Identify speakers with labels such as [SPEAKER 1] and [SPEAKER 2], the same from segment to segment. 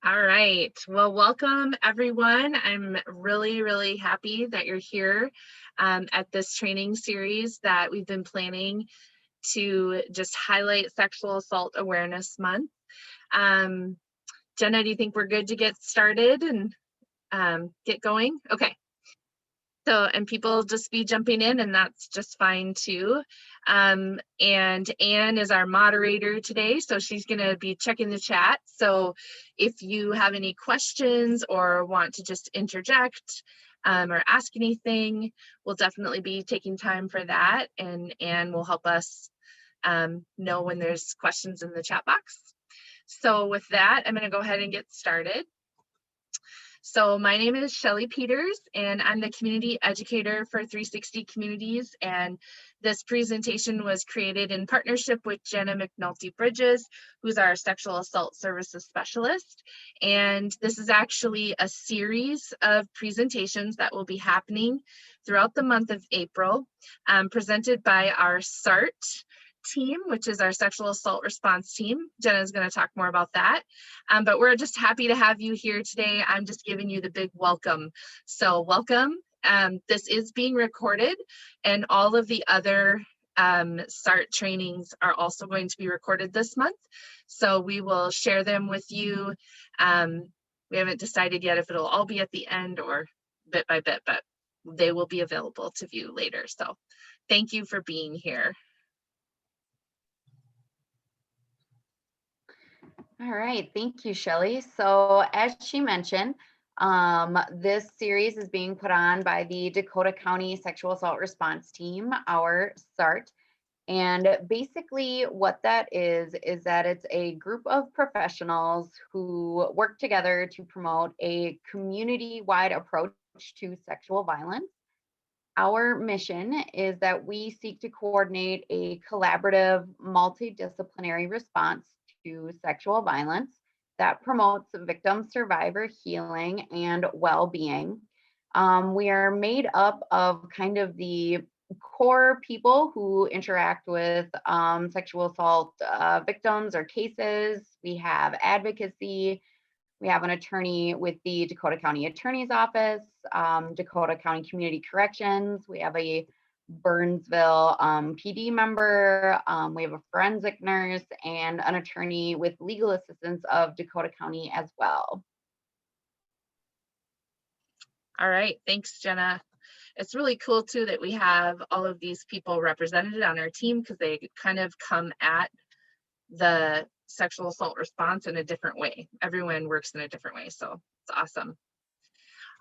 [SPEAKER 1] All right. Well, welcome everyone. I'm really happy that you're here at this training series that we've been planning to just highlight Sexual Assault Awareness Month. Jenna, do you think we're good to get started and get going? Okay. So, and people just be jumping in, and that's just fine too. And Anne is our moderator today, so she's going to be checking the chat. So if you have any questions or want to just interject or ask anything, we'll definitely be taking time for that, and Anne will help us know when there's questions in the chat box. So with that, I'm going to go ahead and get started. So my name is Shelly Peters, and I'm the community educator for 360 Communities. And this presentation was created in partnership with Jenna McNulty Bridges, who's our sexual assault services specialist. And this is actually a series of presentations that will be happening throughout the month of April, presented by our SART team, which is our sexual assault response team. Jenna is going to talk more about that. But we're just happy to have you here today. I'm just giving you the big welcome. So welcome. This is being recorded, and all of the other SART trainings are also going to be recorded this month. So we will share them with you. We haven't decided yet if it'll all be at the end or bit by bit, but they will be available to view later. So thank you for being here.
[SPEAKER 2] All right, thank you, Shelly. So as she mentioned, this series is being put on by the Dakota County Sexual Assault Response Team, our SART. And basically what that is that it's a group of professionals who work together to promote a community-wide approach to sexual violence. Our mission is that we seek to coordinate a collaborative, multidisciplinary response to sexual violence that promotes victim survivor healing and well-being. We are made up of kind of the core people who interact with sexual assault victims or cases. We have advocacy. We have an attorney with the Dakota County Attorney's Office, Dakota County Community Corrections. We have a Burnsville PD member. We have a forensic nurse and an attorney with legal assistance of Dakota County as well.
[SPEAKER 1] All right, thanks, Jenna. It's really cool too that we have all of these people represented on our team because they kind of come at the sexual assault response in a different way. Everyone works in a different way, so it's awesome.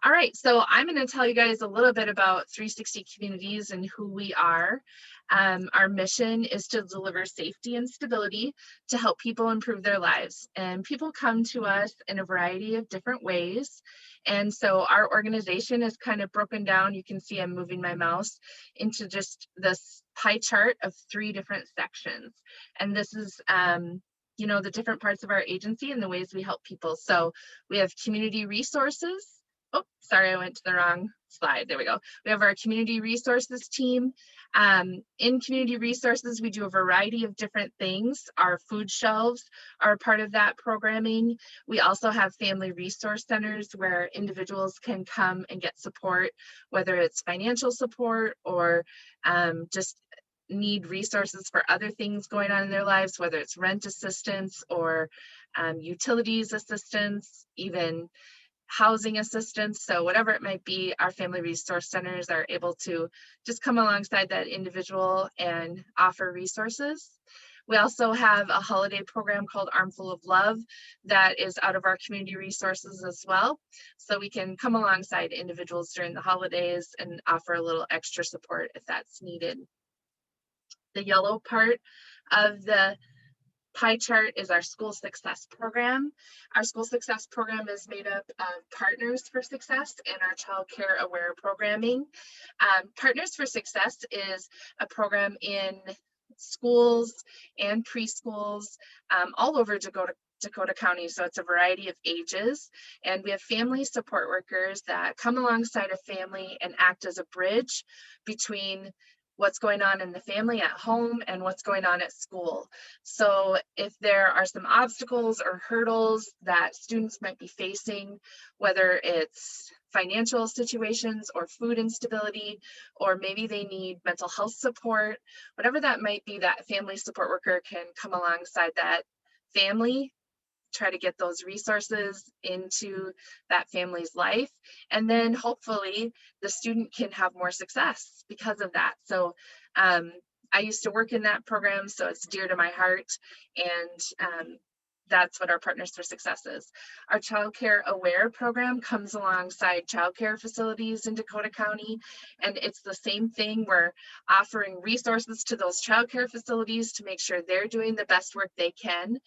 [SPEAKER 1] All right, so I'm going to tell you guys a little bit about 360 Communities and who we are. Our mission is to deliver safety and stability to help people improve their lives. And people come to us in a variety of different ways. And so our organization is kind of broken down. You can see I'm moving my mouse into just this pie chart of 3 different sections. And this is you know, the different parts of our agency and the ways we help people. So we have community resources. Oh, sorry, I went to the wrong slide. There we go. We have our community resources team. In community resources, we do a variety of different things. Our food shelves are part of that programming. We also have family resource centers where individuals can come and get support, whether it's financial support or just need resources for other things going on in their lives, whether it's rent assistance or utilities assistance, even housing assistance. So whatever it might be, our family resource centers are able to just come alongside that individual and offer resources. We also have a holiday program called Armful of Love that is out of our community resources as well. So we can come alongside individuals during the holidays and offer a little extra support if that's needed. The yellow part of the pie chart is our school success program. Our school success program is made up of Partners for Success and our child care aware programming. Partners for Success is a program in schools and preschools all over Dakota County. So it's a variety of ages. And we have family support workers that come alongside a family and act as a bridge between what's going on in the family at home and what's going on at school. So if there are some obstacles or hurdles that students might be facing, whether it's financial situations or food instability, or maybe they need mental health support, whatever that might be, that family support worker can come alongside that family, try to get those resources into that family's life. And then hopefully the student can have more success because of that. So I used to work in that program, so it's dear to my heart. And that's what our Partners for Success is. Our Child Care Aware program comes alongside childcare facilities in Dakota County, and it's the same thing. We're offering resources to those childcare facilities to make sure they're doing the best work they can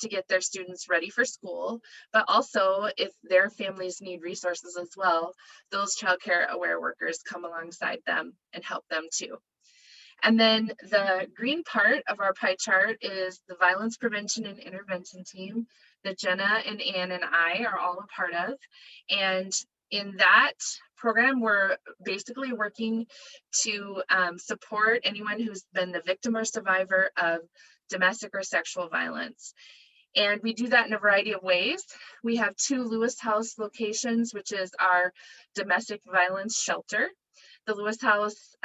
[SPEAKER 1] to get their students ready for school, but also if their families need resources as well, those childcare aware workers come alongside them and help them too. And then the green part of our pie chart is the violence prevention and intervention team that Jenna and Ann and I are all a part of. And in that program, we're basically working to support anyone who's been the victim or survivor of domestic or sexual violence. And we do that in a variety of ways. We have 2 Lewis House locations, which is our domestic violence shelter. The Lewis House,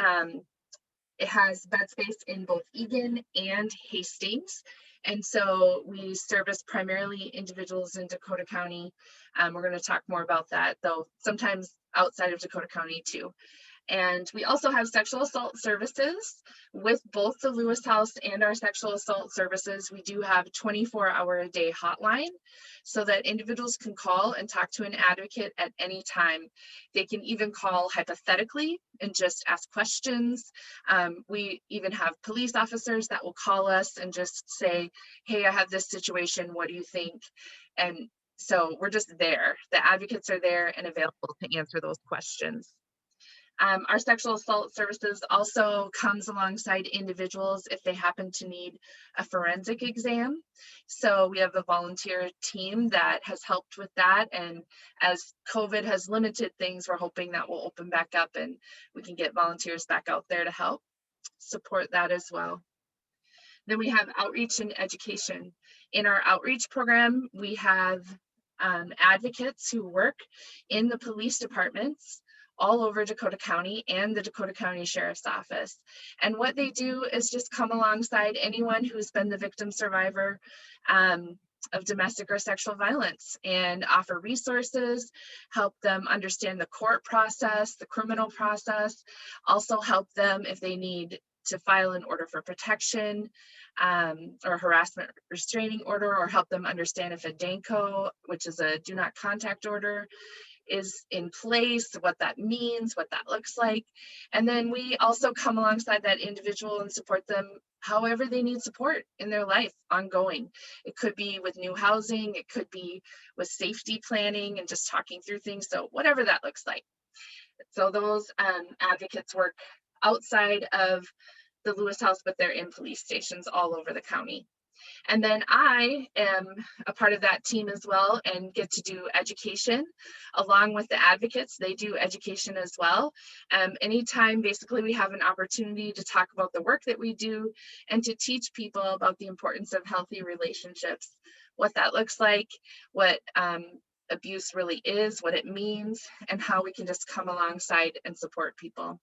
[SPEAKER 1] it has bed space in both Eagan and Hastings. And so we service primarily individuals in Dakota County. We're going to talk more about that, though, sometimes outside of Dakota County too. And we also have sexual assault services with both the Lewis House and our sexual assault services. We do have 24-hour-a-day hotline so that individuals can call and talk to an advocate at any time. They can even call hypothetically and just ask questions. We even have police officers that will call us and just say, hey, I have this situation, what do you think? And so we're just there. The advocates are there and available to answer those questions. Our sexual assault services also comes alongside individuals if they happen to need a forensic exam. So we have a volunteer team that has helped with that. And as COVID has limited things, we're hoping that will open back up and we can get volunteers back out there to help support that as well. Then we have outreach and education. In our outreach program, we have advocates who work in the police departments all over Dakota County and the Dakota County Sheriff's Office. And what they do is just come alongside anyone who's been the victim survivor of domestic or sexual violence and offer resources, help them understand the court process, the criminal process, also help them if they need to file an order for protection or harassment restraining order, or help them understand if a DANCO, which is a do not contact order, is in place, what that means, what that looks like. And then we also come alongside that individual and support them however they need support in their life ongoing. It could be with new housing, it could be with safety planning and just talking through things. So whatever that looks like. So those advocates work outside of the Lewis House, but they're in police stations all over the county. And then I am a part of that team as well and get to do education along with the advocates. They do education as well. Anytime basically we have an opportunity to talk about the work that we do and to teach people about the importance of healthy relationships, what that looks like, what abuse really is, what it means, and how we can just come alongside and support people.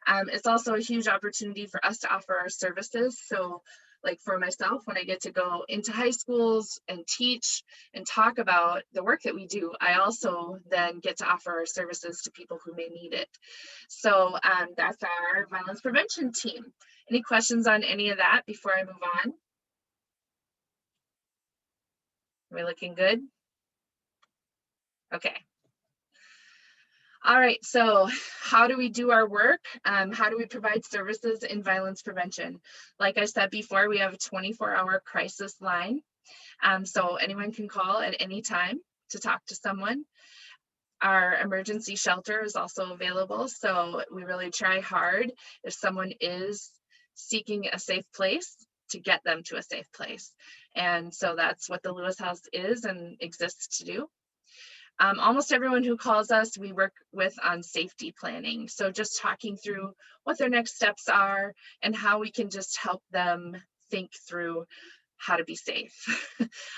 [SPEAKER 1] It's also a huge opportunity for us to offer our services. So like for myself, when I get to go into high schools and teach and talk about the work that we do, I also then get to offer our services to people who may need it. So that's our violence prevention team. Any questions on any of that before I move on? Are we looking good? Okay. All right, so how do we do our work? How do we provide services in violence prevention? Like I said before, we have a 24-hour crisis line. So anyone can call at any time to talk to someone. Our emergency shelter is also available. So we really try hard if someone is seeking a safe place to get them to a safe place. And so that's what the Lewis House is and exists to do. Almost everyone who calls us, we work with on safety planning. So just talking through what their next steps are and how we can just help them think through how to be safe.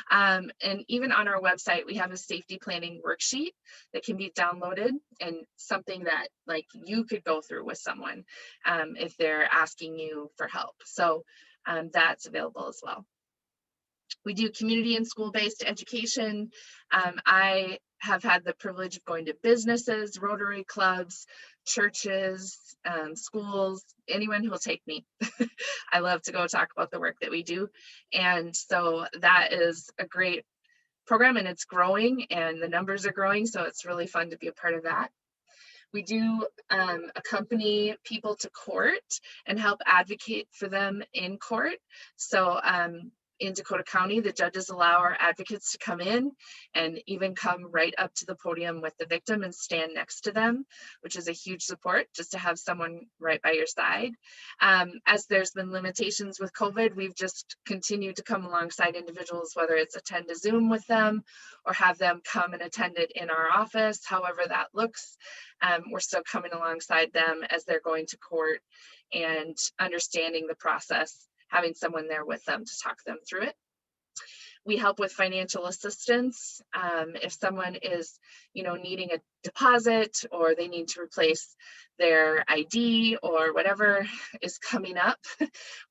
[SPEAKER 1] And even on our website, we have a safety planning worksheet that can be downloaded, and something that like you could go through with someone if they're asking you for help. So that's available as well. We do community and school-based education. I have had the privilege of going to businesses, Rotary clubs, churches, schools, anyone who will take me. I love to go talk about the work that we do. And so that is a great program, and it's growing and the numbers are growing. So it's really fun to be a part of that. We do accompany people to court and help advocate for them in court. So in Dakota County, the judges allow our advocates to come in and even come right up to the podium with the victim and stand next to them, which is a huge support just to have someone right by your side. As there's been limitations with COVID, we've just continued to come alongside individuals, whether it's attend a Zoom with them or have them come and attend it in our office, however that looks. We're still coming alongside them as they're going to court and understanding the process, having someone there with them to talk them through it. We help with financial assistance. If someone is, needing a deposit, or they need to replace their ID or whatever is coming up,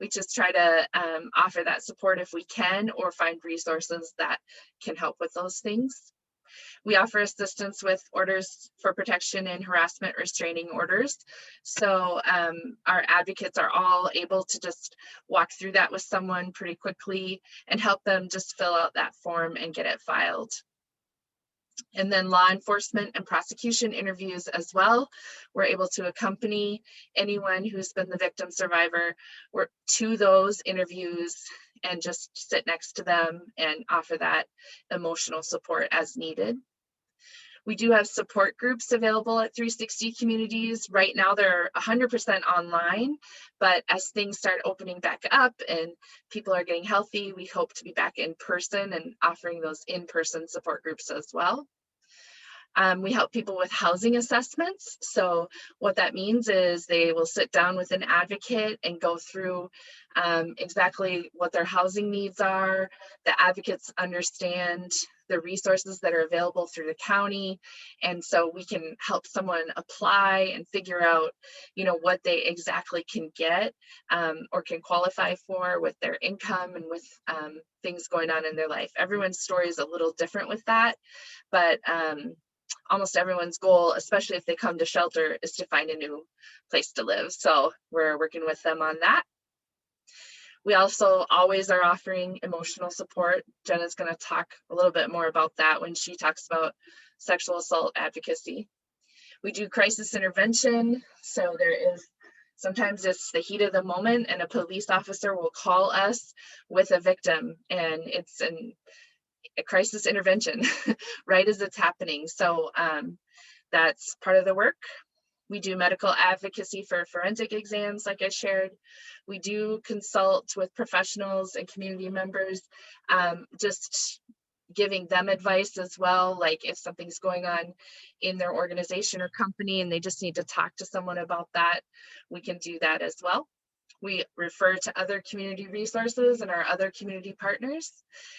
[SPEAKER 1] we just try to offer that support if we can, or find resources that can help with those things. We offer assistance with orders for protection and harassment restraining orders. So our advocates are all able to just walk through that with someone pretty quickly and help them just fill out that form and get it filed. And then law enforcement and prosecution interviews as well. We're able to accompany anyone who's been the victim survivor to those interviews and just sit next to them and offer that emotional support as needed. We do have support groups available at 360 Communities. Right now they're 100% online, but as things start opening back up and people are getting healthy, we hope to be back in person and offering those in-person support groups as well. We help people with housing assessments. So what that means is they will sit down with an advocate and go through exactly what their housing needs are. The advocates understand the resources that are available through the county. And so we can help someone apply and figure out, what they exactly can get or can qualify for with their income and with things going on in their life. Everyone's story is a little different with that, but almost everyone's goal, especially if they come to shelter, is to find a new place to live. So we're working with them on that. We also always are offering emotional support. Jenna's going to talk a little bit more about that when she talks about sexual assault advocacy. We do crisis intervention. So sometimes it's the heat of the moment and a police officer will call us with a victim, and it's a crisis intervention right as it's happening. So that's part of the work. We do medical advocacy for forensic exams, like I shared. We do consult with professionals and community members, just giving them advice as well. Like if something's going on in their organization or company and they just need to talk to someone about that, we can do that as well. We refer to other community resources and our other community partners.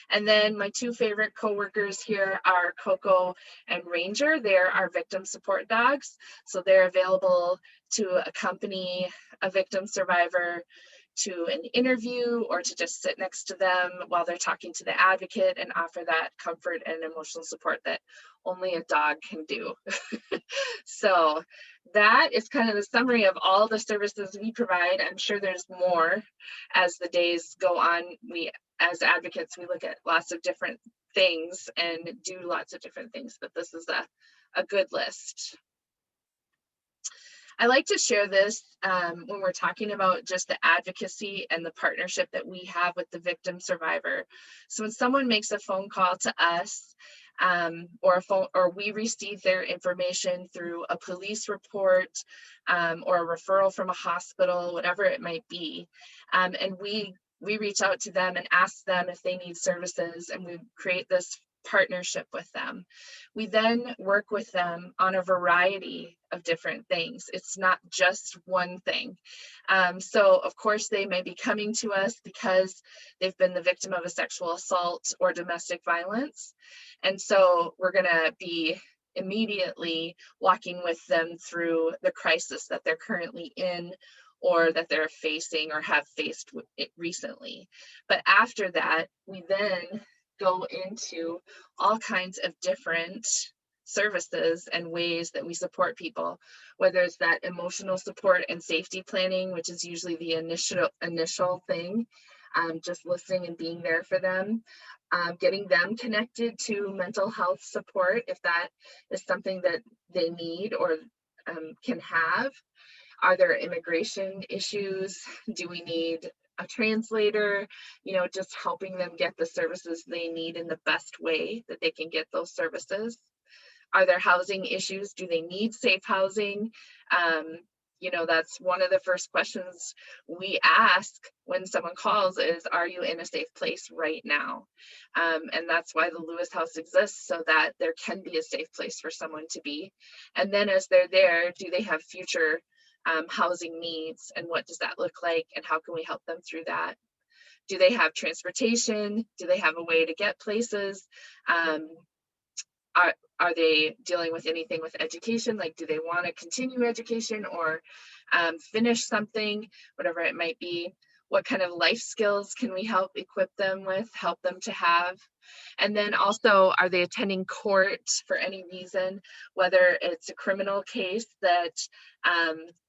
[SPEAKER 1] And then my two favorite coworkers here are Coco and Ranger. They're our victim support dogs. So they're available to accompany a victim survivor to an interview or to just sit next to them while they're talking to the advocate and offer that comfort and emotional support that only a dog can do. So that is kind of the summary of all the services we provide. I'm sure there's more as the days go on. We, as advocates, we look at lots of different things and do lots of different things, but this is a good list. I like to share this when we're talking about just the advocacy and the partnership that we have with the victim survivor. So when someone makes a phone call to us, or we receive their information through a police report or a referral from a hospital, whatever it might be, and we reach out to them and ask them if they need services, and we create this partnership with them. We then work with them on a variety of different things. It's not just one thing. So of course they may be coming to us because they've been the victim of a sexual assault or domestic violence. And so we're gonna be immediately walking with them through the crisis that they're currently in or that they're facing or have faced it recently. But after that, we then go into all kinds of different services and ways that we support people, whether it's that emotional support and safety planning, which is usually the initial thing, just listening and being there for them, getting them connected to mental health support if that is something that they need or can have. Are there immigration issues? Do we need a translator? You know, just helping them get the services they need in the best way that they can get those services. Are there housing issues? Do they need safe housing? You know, that's one of the first questions we ask when someone calls is, are you in a safe place right now? And that's why the Lewis House exists, so that there can be a safe place for someone to be. And then as they're there, do they have future housing needs, and what does that look like, and how can we help them through that? Do they have transportation? Do they have a way to get places? Are they dealing with anything with education? Like, do they want to continue education or finish something, whatever it might be? What kind of life skills can we help equip them with, help them to have? And then also, are they attending court for any reason, whether it's a criminal case that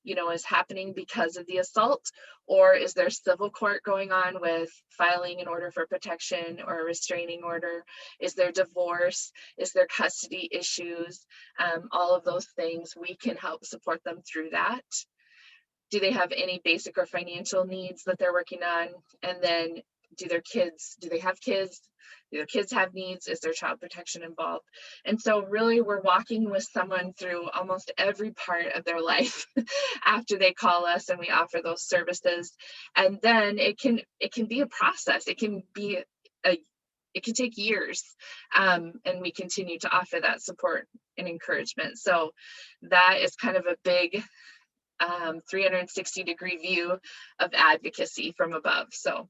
[SPEAKER 1] you know, is happening because of the assault, or is there civil court going on with filing an order for protection or a restraining order? Is there divorce? Is there custody issues? All of those things, we can help support them through that. Do they have any basic or financial needs that they're working on? And then do they have kids? Do their kids have needs? Is there child protection involved? And so really we're walking with someone through almost every part of their life after they call us and we offer those services. And then it can be a process. It can take years, and we continue to offer that support and encouragement. So that is kind of a big 360-degree view of advocacy from above. So,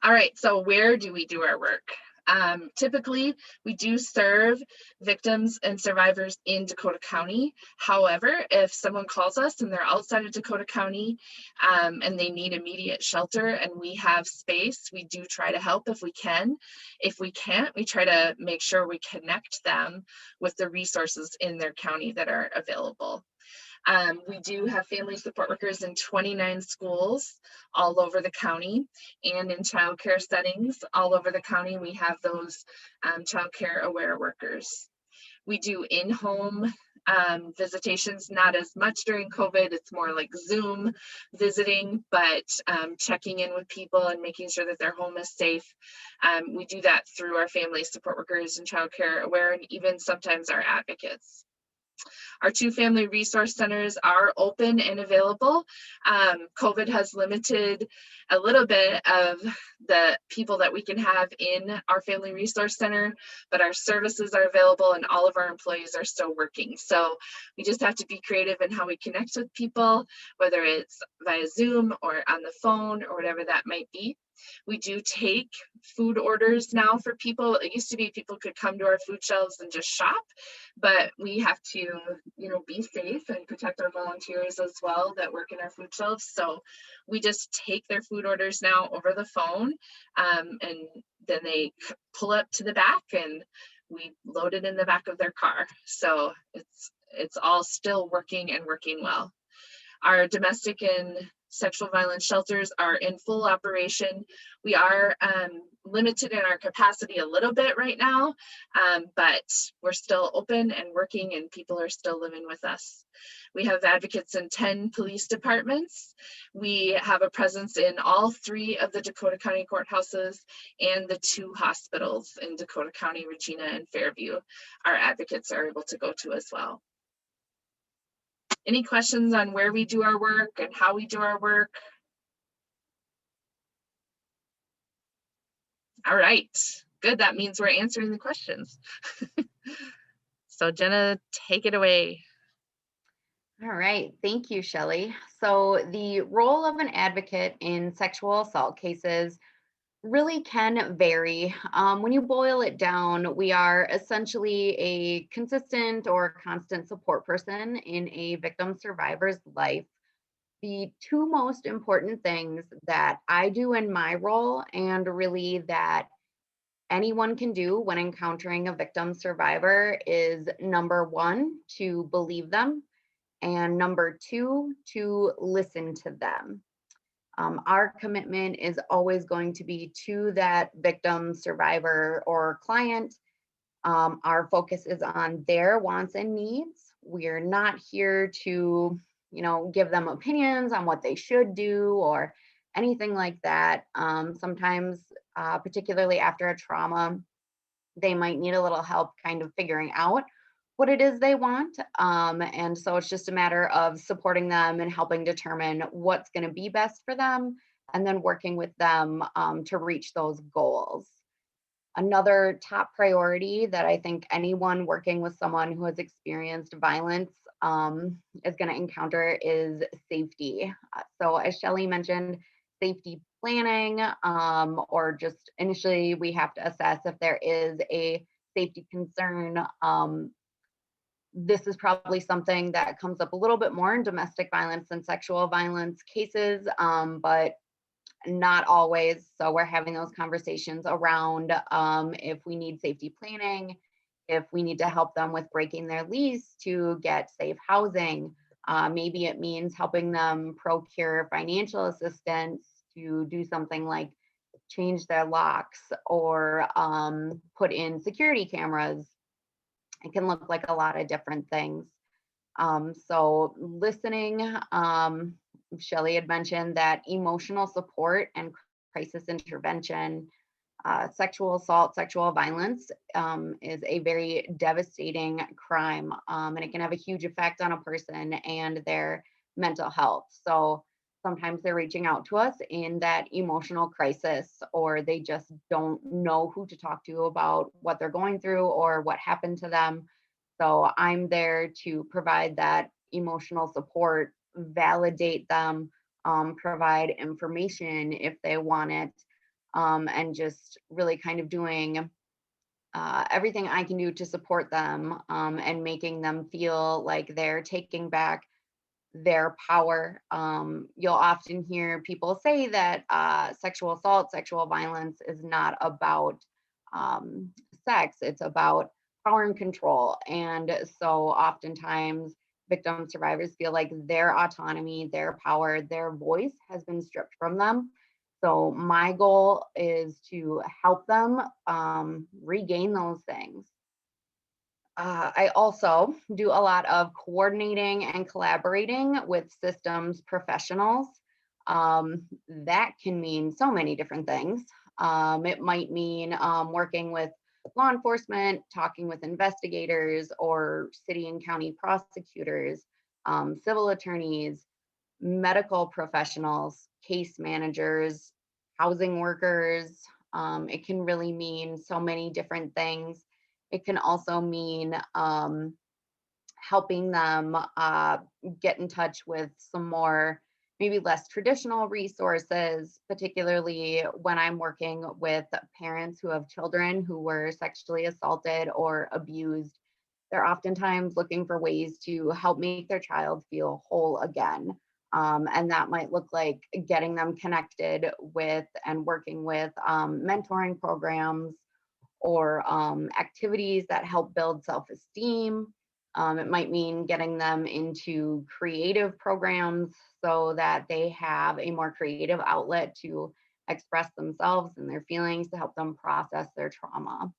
[SPEAKER 1] all right, so where do we do our work? Typically, we do serve victims and survivors in Dakota County. However, if someone calls us and they're outside of Dakota County and they need immediate shelter and we have space, we do try to help if we can. If we can't, we try to make sure we connect them with the resources in their county that are available. We do have family support workers in 29 schools all over the county, and in childcare settings all over the county. We have those childcare aware workers. We do in-home visitations, not as much during COVID. It's more like Zoom visiting, but checking in with people and making sure that their home is safe. We do that through our family support workers and childcare aware, and even sometimes our advocates. Our 2 family resource centers are open and available. COVID has limited a little bit of the people that we can have in our family resource center, but our services are available and all of our employees are still working. So we just have to be creative in how we connect with people, whether it's via Zoom or on the phone or whatever that might be. We do take food orders now for people. It used to be people could come to our food shelves and just shop, but we have to, you know, be safe and protect our volunteers as well that work in our food shelves. So we just take their food orders now over the phone, and then they pull up to the back and we load it in the back of their car. So it's all still working and working well. Our domestic and sexual violence shelters are in full operation. We are limited in our capacity a little bit right now, but we're still open and working and people are still living with us. We have advocates in 10 police departments. We have a presence in all 3 of the Dakota County courthouses and the 2 hospitals in Dakota County, Regina and Fairview. Our advocates are able to go to as well. Any questions on where we do our work and how we do our work? All right, good. That means we're answering the questions. So Jenna, take it away.
[SPEAKER 2] All right, thank you, Shelley. So the role of an advocate in sexual assault cases really can vary. When you boil it down, we are essentially a consistent or constant support person in a victim survivor's life. The two most important things that I do in my role, and really that anyone can do when encountering a victim survivor, is number one, to believe them, and number two, to listen to them. Our commitment is always going to be to that victim, survivor, or client. Our focus is on their wants and needs. We're not here to, give them opinions on what they should do or anything like that. Sometimes, particularly after a trauma, they might need a little help kind of figuring out what it is they want. And so it's just a matter of supporting them and helping determine what's going to be best for them, and then working with them to reach those goals. Another top priority that I think anyone working with someone who has experienced violence is going to encounter is safety. So, as Shelley mentioned, safety planning, or just initially, we have to assess if there is a safety concern. This is probably something that comes up a little bit more in domestic violence and sexual violence cases, but not always. So we're having those conversations around if we need safety planning, if we need to help them with breaking their lease to get safe housing. Maybe it means helping them procure financial assistance to do something like change their locks or put in security cameras. It can look like a lot of different things. So listening, Shelley had mentioned that emotional support and crisis intervention, sexual assault, sexual violence is a very devastating crime, and it can have a huge effect on a person and their mental health. So sometimes they're reaching out to us in that emotional crisis, or they just don't know who to talk to about what they're going through or what happened to them. So I'm there to provide that emotional support, validate them, provide information if they want it, and just really kind of doing everything I can do to support them, and making them feel like they're taking back their power. You'll often hear people say that sexual assault, sexual violence is not about sex, it's about power and control. And so oftentimes, victim survivors feel like their autonomy, their power, their voice has been stripped from them. So my goal is to help them regain those things. I also do a lot of coordinating and collaborating with systems professionals. That can mean so many different things. It might mean working with law enforcement, talking with investigators or city and county prosecutors, civil attorneys, medical professionals, case managers, housing workers. It can really mean so many different things. It can also mean helping them get in touch with some more, maybe less traditional resources, particularly when I'm working with parents who have children who were sexually assaulted or abused. They're oftentimes looking for ways to help make their child feel whole again. And that might look like getting them connected with and working with mentoring programs or activities that help build self-esteem. It might mean getting them into creative programs so that they have a more creative outlet to express themselves and their feelings to help them process their trauma.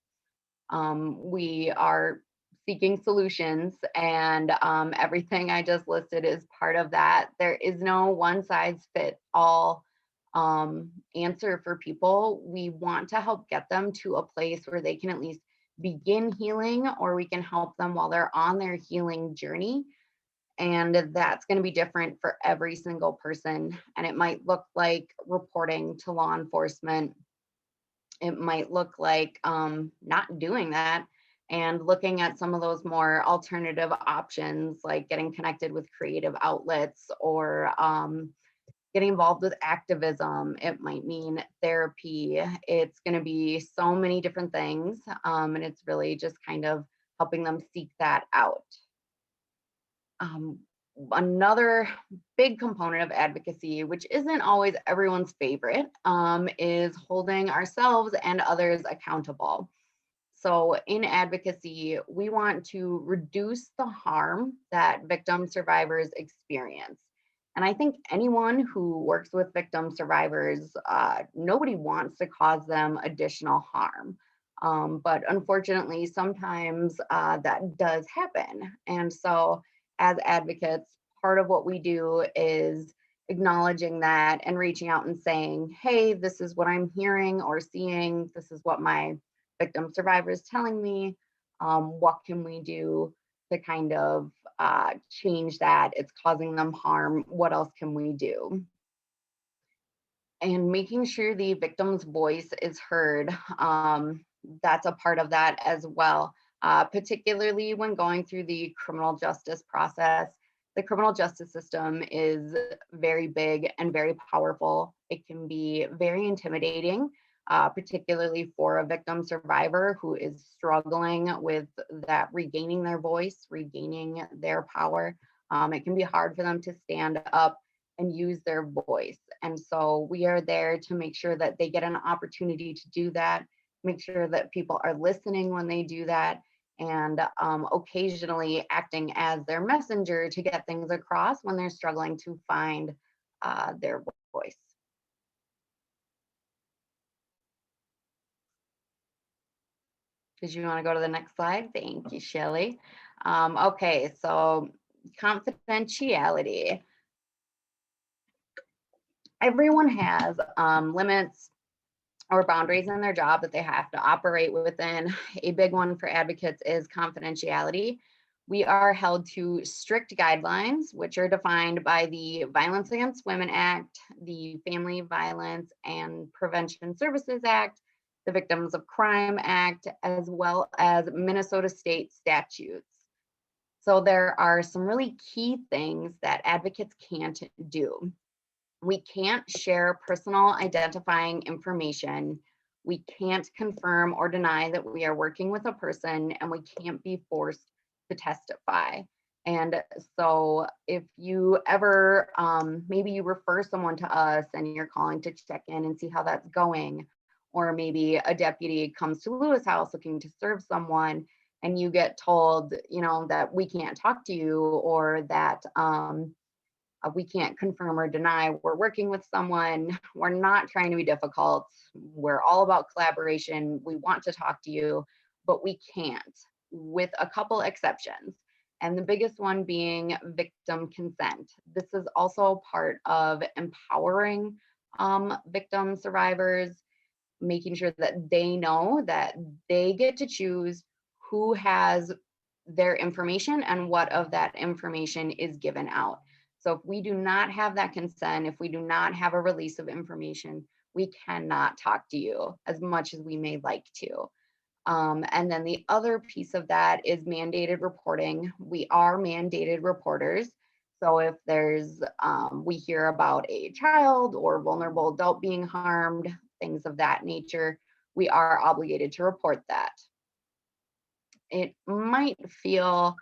[SPEAKER 2] We are seeking solutions, and everything I just listed is part of that. There is no one size fit all answer for people. We want to help get them to a place where they can at least begin healing, or we can help them while they're on their healing journey. And that's going to be different for every single person. And it might look like reporting to law enforcement. It might look like not doing that and looking at some of those more alternative options, like getting connected with creative outlets or getting involved with activism. It might mean therapy. It's going to be so many different things. And it's really just kind of helping them seek that out. Um, Another big component of advocacy, which isn't always everyone's favorite, is holding ourselves and others accountable. So, in advocacy, we want to reduce the harm that victim survivors experience. And I think anyone who works with victim survivors, nobody wants to cause them additional harm. But unfortunately, sometimes that does happen. And so, as advocates, part of what we do is acknowledging that and reaching out and saying, hey, this is what I'm hearing or seeing. This is what my victim survivors telling me. What can we do to kind of change that? It's causing them harm. What else can we do? And making sure the victim's voice is heard. That's a part of that as well, particularly when going through the criminal justice process. The criminal justice system is very big and very powerful. It can be very intimidating, particularly for a victim survivor who is struggling with that, regaining their voice, regaining their power. It can be hard for them to stand up and use their voice. And so we are there to make sure that they get an opportunity to do that, make sure that people are listening when they do that, and occasionally acting as their messenger to get things across when they're struggling to find their voice. Did you want to go to the next slide? Thank you, Shelley. Okay, so confidentiality. Everyone has limits or boundaries in their job that they have to operate within. A big one for advocates is confidentiality. We are held to strict guidelines, which are defined by the Violence Against Women Act, the Family Violence and Prevention Services Act, the Victims of Crime Act, as well as Minnesota state statutes. So there are some really key things that advocates can't do. We can't share personal identifying information. We can't confirm or deny that we are working with a person, and we can't be forced to testify. And so if you ever, maybe you refer someone to us and you're calling to check in and see how that's going, or maybe a deputy comes to Lewis House looking to serve someone and you get told, that we can't talk to you, or that, we can't confirm or deny we're working with someone. We're not trying to be difficult. We're all about collaboration. We want to talk to you, but we can't, with a couple exceptions. And the biggest one being victim consent. This is also part of empowering victim survivors, making sure that they know that they get to choose who has their information and what of that information is given out. So if we do not have that consent, if we do not have a release of information, we cannot talk to you as much as we may like to. And then the other piece of that is mandated reporting. We are mandated reporters. So if we hear about a child or vulnerable adult being harmed, things of that nature, we are obligated to report that. It might feel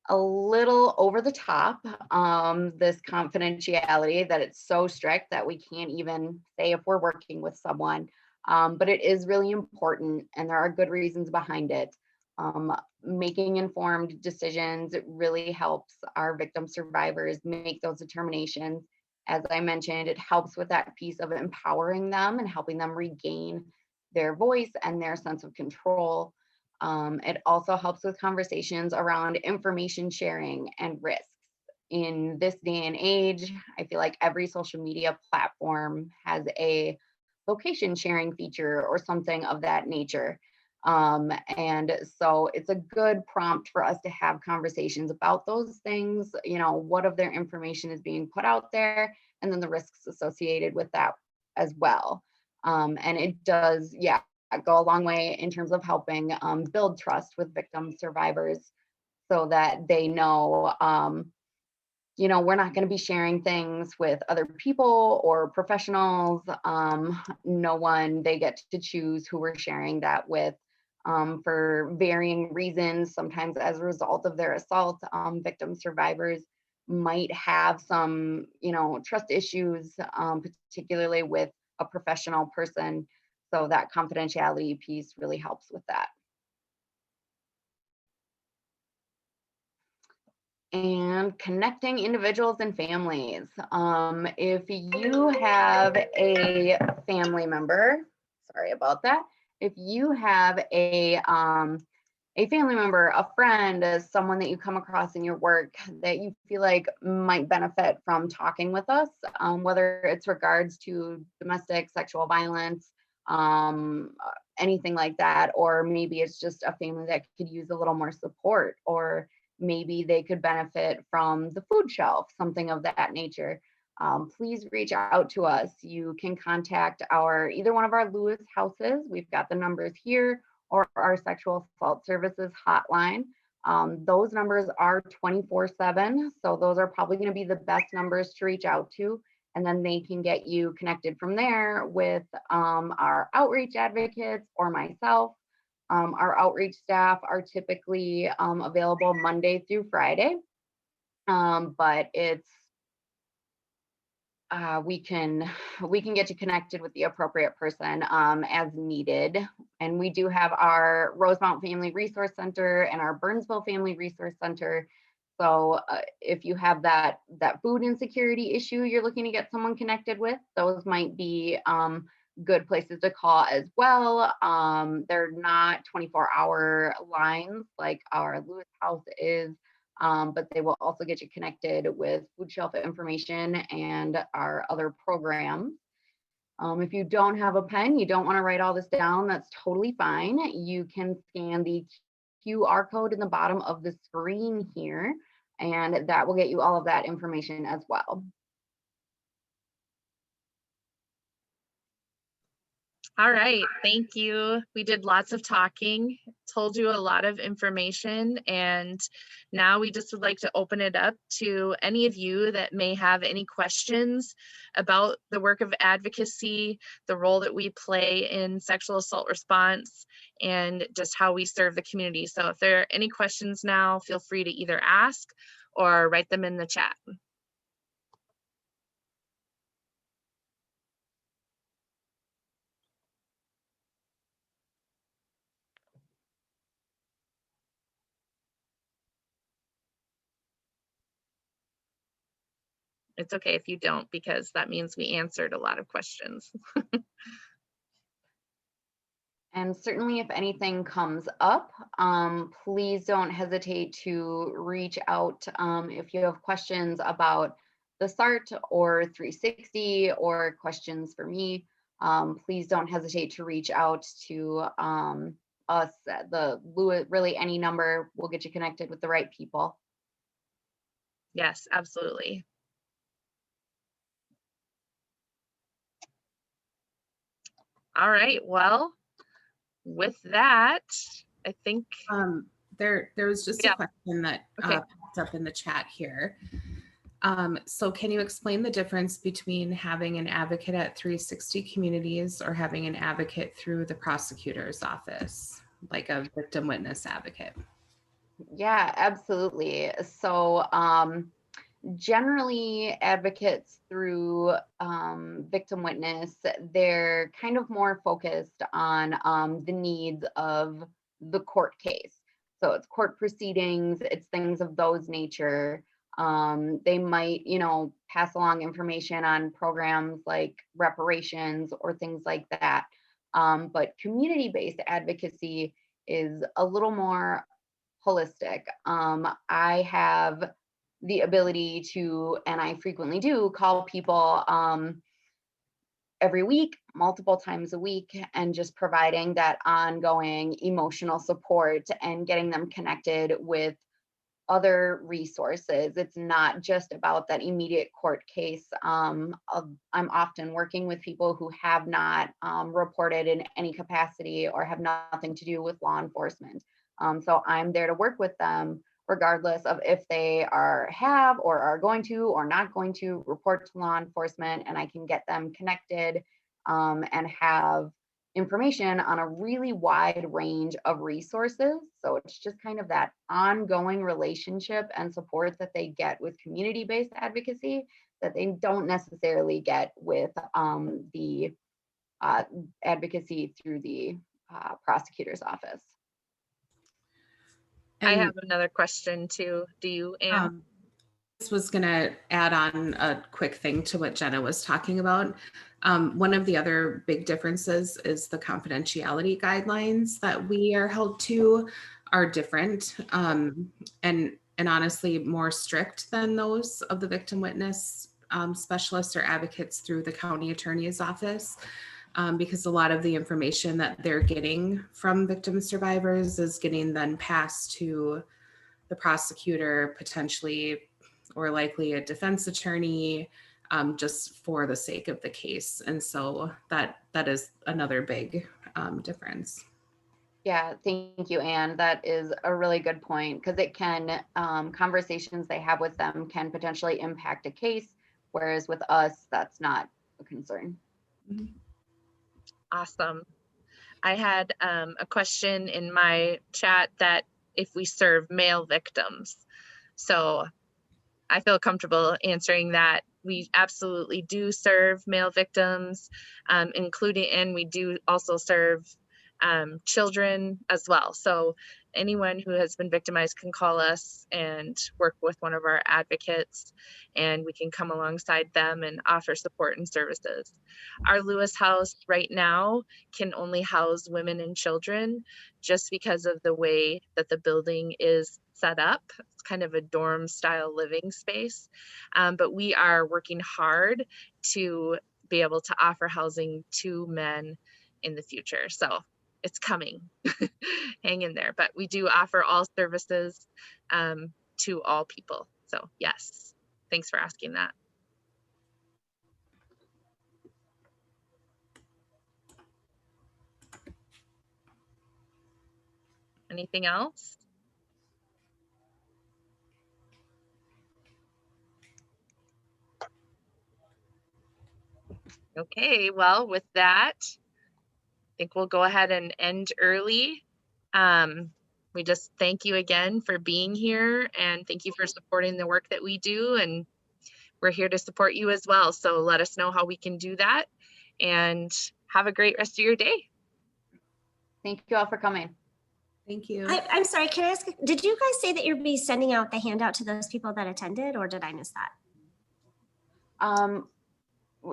[SPEAKER 2] a little over the top, this confidentiality, that it's so strict that we can't even say if we're working with someone. But it is really important, and there are good reasons behind it. Making informed decisions, it really helps our victim survivors make those determinations. As I mentioned, it helps with that piece of empowering them and helping them regain their voice and their sense of control. It also helps with conversations around information sharing and risks. In this day and age, I feel like every social media platform has a location sharing feature or something of that nature. And so it's a good prompt for us to have conversations about those things, what of their information is being put out there, and then the risks associated with that as well. And it does, yeah, go a long way in terms of helping build trust with victim survivors, so that they know, we're not going to be sharing things with other people or professionals. No one, they get to choose who we're sharing that with, for varying reasons. Sometimes as a result of their assault, victim survivors might have some, trust issues, particularly with a professional person. So that confidentiality piece really helps with that. And connecting individuals and families. If you have a family member, sorry about that. If you have a family member, a friend, someone that you come across in your work that you feel like might benefit from talking with us, whether it's regards to domestic sexual violence, anything like that, or maybe it's just a family that could use a little more support, or maybe they could benefit from the food shelf, something of that nature. Please reach out to us. You can contact either one of our Lewis houses. We've got the numbers here, or our sexual assault services hotline. Those numbers are 24/7. So those are probably going to be the best numbers to reach out to. And then they can get you connected from there with our outreach advocates or myself. Our outreach staff are typically available Monday through Friday, but we can get you connected with the appropriate person as needed. And we do have our Rosemount Family Resource Center and our Burnsville Family Resource Center. So if you have that food insecurity issue you're looking to get someone connected with, those might be good places to call as well. They're not 24-hour lines like our Lewis House is, but they will also get you connected with food shelf information and our other programs. If you don't have a pen, you don't want to write all this down, that's totally fine. You can scan the QR code in the bottom of the screen here, and that will get you all of that information as well.
[SPEAKER 1] All right, thank you. We did lots of talking, told you a lot of information, and now we just would like to open it up to any of you that may have any questions about the work of advocacy, the role that we play in sexual assault response, and just how we serve the community. So if there are any questions now, feel free to either ask or write them in the chat. It's okay if you don't, because that means we answered a lot of questions.
[SPEAKER 2] And certainly if anything comes up, please don't hesitate to reach out if you have questions about the SART or 360 or questions for me. Please don't hesitate to reach out to us. Really any number will get you connected with the right people.
[SPEAKER 1] Yes, absolutely. All right, well, with that, I think
[SPEAKER 3] there was just a question that popped up in the chat here. So can you explain the difference between having an advocate at 360 Communities or having an advocate through the prosecutor's office, like a victim witness advocate?
[SPEAKER 2] Yeah, absolutely. So generally advocates through victim witness, they're kind of more focused on the needs of the court case. So it's court proceedings, it's things of those nature. They might, pass along information on programs like reparations or things like that. But community-based advocacy is a little more holistic. I have the ability to, and I frequently do, call people every week, multiple times a week, and just providing that ongoing emotional support and getting them connected with other resources. It's not just about that immediate court case. I'm often working with people who have not reported in any capacity or have nothing to do with law enforcement. So I'm there to work with them regardless of if they have or are going to or not going to report to law enforcement, and I can get them connected and have information on a really wide range of resources. So it's just kind of that ongoing relationship and support that they get with community-based advocacy that they don't necessarily get with the advocacy through the prosecutor's office.
[SPEAKER 1] I
[SPEAKER 3] And
[SPEAKER 1] have another question too. Do you, Anne?
[SPEAKER 3] this was going to add on a quick thing to what Jenna was talking about. One of the other big differences is the confidentiality guidelines that we are held to are different and honestly more strict than those of the victim witness specialists or advocates through the county attorney's office. Because a lot of the information that they're getting from victim survivors is getting then passed to the prosecutor, potentially, or likely a defense attorney, just for the sake of the case. And so that is another big difference.
[SPEAKER 2] Yeah, thank you, Anne. That is a really good point, because it can, conversations they have with them can potentially impact a case, whereas with us, that's not a concern.
[SPEAKER 3] Mm-hmm.
[SPEAKER 1] Awesome. I had a question in my chat that if we serve male victims. So I feel comfortable answering that. We absolutely do serve male victims, including, and we do also serve children as well. So anyone who has been victimized can call us and work with one of our advocates, and we can come alongside them and offer support and services. Our Lewis House right now can only house women and children just because of the way that the building is set up. It's kind of a dorm style living space, but we are working hard to be able to offer housing to men in the future. So it's coming. Hang in there. But we do offer all services to all people. So yes, thanks for asking that. Anything else? Okay, well, with that, I think we'll go ahead and end early. We just thank you again for being here, and thank you for supporting the work that we do, and we're here to support you as well. So let us know how we can do that, and have a great rest of your day.
[SPEAKER 2] Thank you all for coming.
[SPEAKER 3] Thank you.
[SPEAKER 4] I'm sorry, can I ask, did you guys say that you'd be sending out the handout to those people that attended, or did I miss that?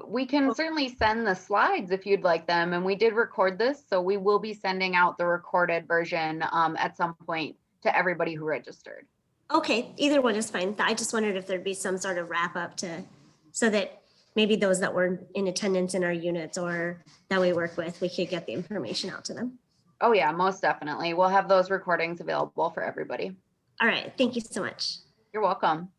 [SPEAKER 2] We can certainly send the slides if you'd like them, and we did record this, so we will be sending out the recorded version at some point to everybody who registered.
[SPEAKER 4] Okay, either one is fine. I just wondered if there'd be some sort of wrap up so that maybe those that were in attendance in our units or that we work with, we could get the information out to them.
[SPEAKER 2] Oh yeah, most definitely. We'll have those recordings available for everybody.
[SPEAKER 4] All right, thank you so much.
[SPEAKER 2] You're welcome.